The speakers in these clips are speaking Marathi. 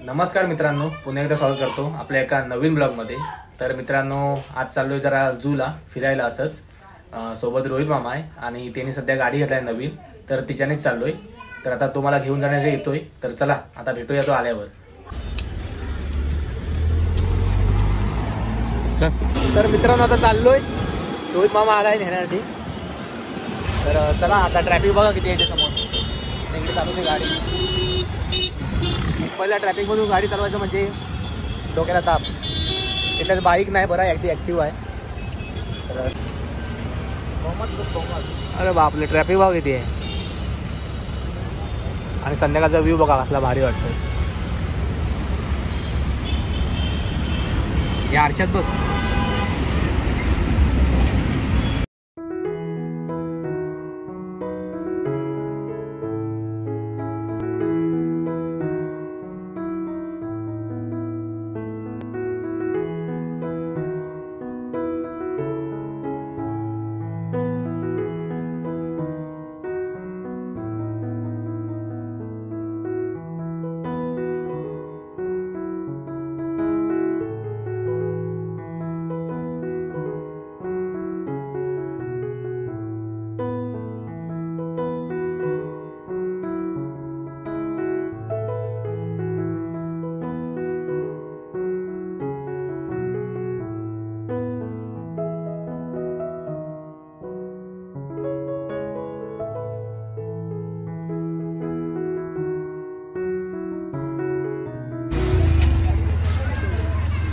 नमस्कार मित्रांनो, पुन्हा एकदा स्वागत करतो आपल्या एका नवीन ब्लॉगमध्ये। तर मित्रांनो, आज चाललोय जरा जूला फिरायला असंच। सोबत रोहित मामा आहे आणि त्यांनी सध्या गाडी घेतलाय नवीन, तर तिच्यानेच चाललोय। तर आता तो मला घेऊन जाण्यासाठी येतोय, तर चला आता भेटूया तो आल्यावर। तर मित्रांनो, आता चाललोय, रोहित मामा आलाय नेण्यासाठी। तर चला आता ट्रॅफिक बघा किती आहे समोर, इकडे चालवते गाडी। पहिल्या ट्रॅफिक मधून गाडी चालवायचं म्हणजे डोक्याला ताप। त्याच्यात बाईक नाही, बरं अगदी ॲक्टिव्ह आहे। तर अरे बापले, ट्रॅफिक बघा किती आहे आणि संध्याकाळचा व्ह्यू बघा कसला भारी वाटतो। या आरशात बघ।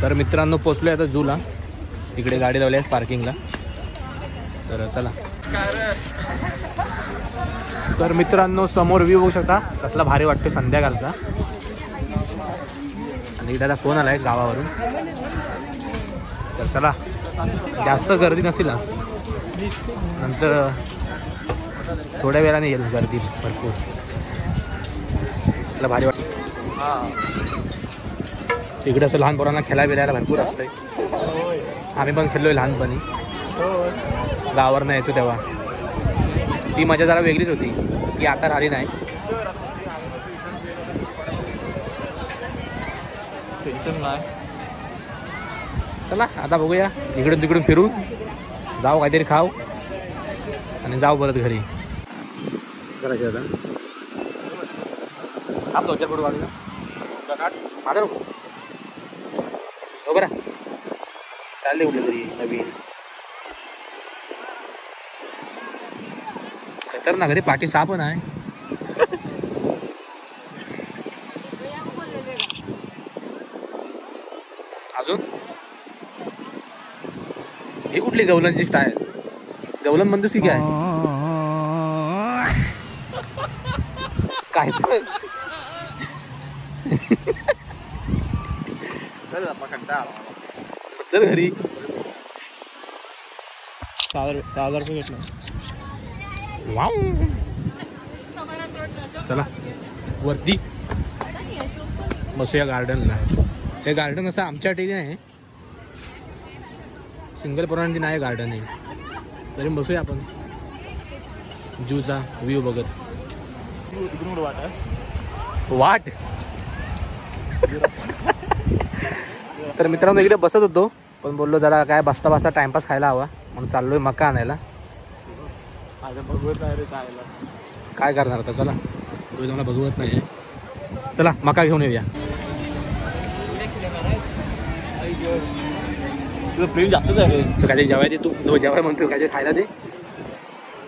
तर मित्रांनो, पोचलोय आता जूला। इकडे गाडी लावली आहे पार्किंगला। तर चला। तर मित्रांनो, समोर व्ह्यू बघू शकता कसला भारी वाटतो संध्याकाळचा। आणि इकडे फोन आलाय गावावरून। तर चला, जास्त गर्दी नसेल आज, नंतर थोड्या वेळाने येईल गर्दी भरपूर। कसला भारी वाटतं। इकडे असं लहान पोरांना खेळायला बिलायला भरपूर असतंय। आम्ही पण खेळलोय लहानपणी, गावावर नाही यायचो तेव्हा। ती मजा जरा वेगळीच होती, की आता राहिली नाही। चला आता बघूया, इकडून तिकडून फिरून जाऊ, काहीतरी खाऊ आणि जाऊ परत घरी। जरा खेळता आप दोन चार फोटो काढू माझा नको हो बरं। चालले कुठले तरी नवीन तर ना, घरी पाठी सहा पण आहे। अजून ही कुठली गवलनची स्टाईल? गवलन बंदूक की आहे काय पण। चल घरी। 6,000 रुपये घेतलं। वाव, चला वरती बसूया गार्डनला। हे गार्डन असं आमच्या ठिकाणी आहे, सिंगल परवानगी नाही गार्डन आहे, तरी बसूया आपण जूचा व्ह्यू बघत। वाट तर मित्रांनो, इकडे बसत होतो, पण बोललो जरा काय बसता बसता टाइमपास खायला हवा, म्हणून चाललोय मका आणायला। काय करणार आता, चला मला बघवत नाही, चला मका घेऊन येऊया। तुझं प्रेम जास्तच आहे। काहीतरी जेवायचे, तू जेवाय म्हणतो, काहीतरी खायला दे।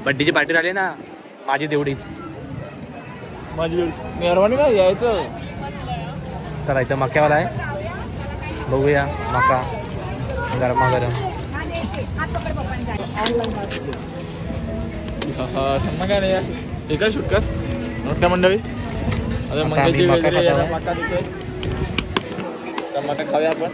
बड्डेची पार्टी राहिली ना माझी, तेवढीच माझी मेहरबानी ना यायचं। चला इथं मक्यावाला आहे, बघूया मका गरमागरम। काय नाही, एका शूट कर। नमस्कार मंडळी, आता मंडळी मका देतोय, तर मका खाऊया आपण।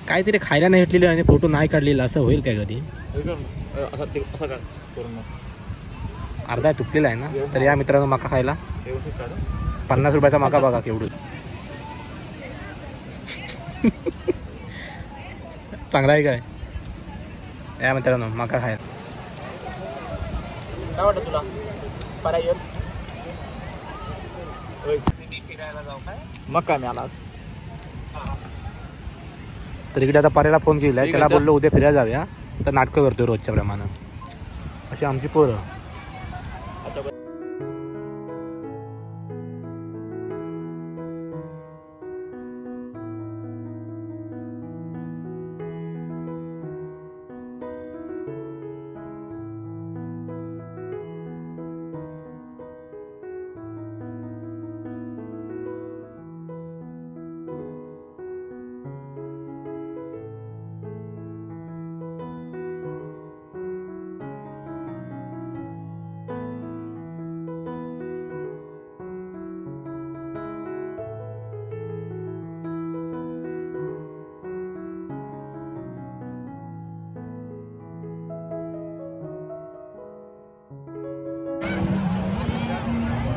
काहीतरी खायला नाही भेटलेलं आणि फोटो नाही काढलेला, असं होईल काय कधी? अर्धा तुटलेला आहे ना. तर या मित्रांनो मका खायला 50 रुपयाचा मका बघा केवढं चांगला आहे काय. या मित्रांनो मका खायला काय वाटतं तुला फिरायला जाऊ काय मग काय मी आला. तर इकडे आता पर्याला फोन केलाय, त्याला बोललो उद्या फिरायला जाऊया. तर नाटकं करतोय रोजच्या प्रमाणे अशी आमची पोरं.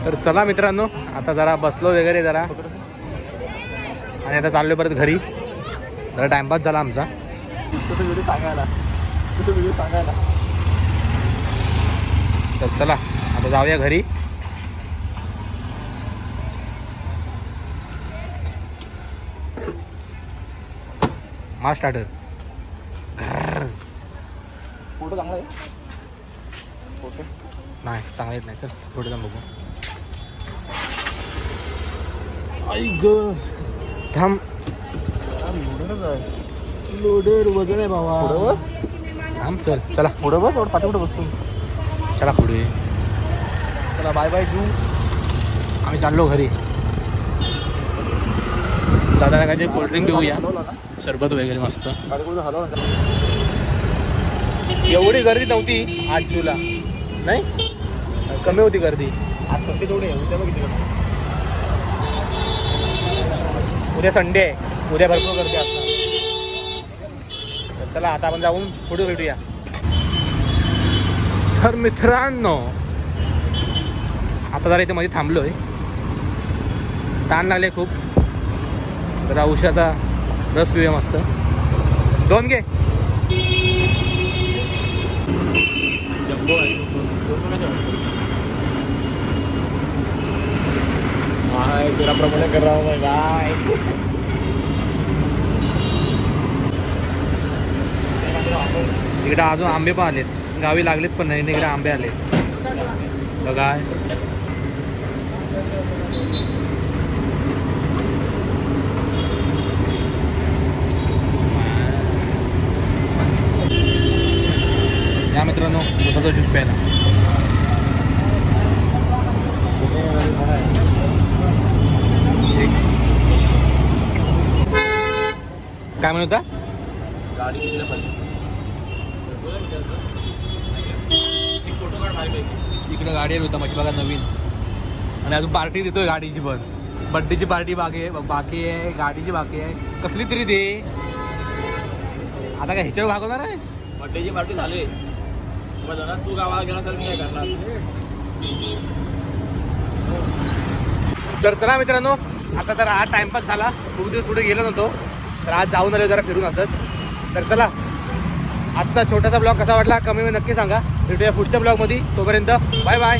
तर चला मित्रांनो आता जरा बसलो वगैरे जरा आणि आता चाललो परत घरी. जरा टाइमपास झाला आमचा. व्हिडिओ सांगायला तर चला आता जाऊया घरी. मा स्टार्टर फोटो चांगला आहे. फोटो नाही चांगला येत नाही. चल फोटो जाऊन बघू. थांब लोडर वजन आहे बाबा. थांब चल चला पुढं बस. पाठी कुठं बसतो. चला पुढे चला. बाय बाय जू. आम्ही चाललो घरी. दादाला काय कोल्ड्रिंक देऊया सरबत वगैरे मस्त. एवढी गर्दी नव्हती आज जूला नाही. कमी होती गर्दी आज. फक्त तेवढे उद्या बघितलं. उद्या संडे आहे. उद्या भरपूर गर्दी असणार. चला आता आपण जाऊन पुढे भेटूया. तर मित्रांनो आता जरा इथे मध्ये थांबलोय. ताण लागले खूप. जरा औषधाचा रस पिऊया मस्त. 2 घे. तेरा प्रमोशन कर रहा हूँ मैं गाय. इकडे अजून आंबे पण आलेत. गावी लागलेत पण नाही. इकडे आंबे आलेत बघा. या मित्रांनो उसाचा ज्यूस प्यायला. काय म्हणता गाडी इकडे गाडी होता माझी बघा नवीन. आणि अजून पार्टी देतोय गाडीची पण. बड्डेची पार्टी बाकी आहे. गाडीची बाकी आहे कसली तरी दे. आता काय ह्याच्यावर भागवणार आहे. बड्डेची पार्टी झाली. तू गावाला गेला तर मी काय करणार. तर चला मित्रांनो आता तर आज टाइमपास झाला. खूप दिवस पुढे गेलो नव्हतो तर आज जाऊन आलो जरा फिरून असंच. तर चला आजचा छोटासा ब्लॉग कसा वाटला कमेंट नक्की सांगा. भेटूया पुढच्या ब्लॉगमध्ये. तोपर्यंत बाय बाय.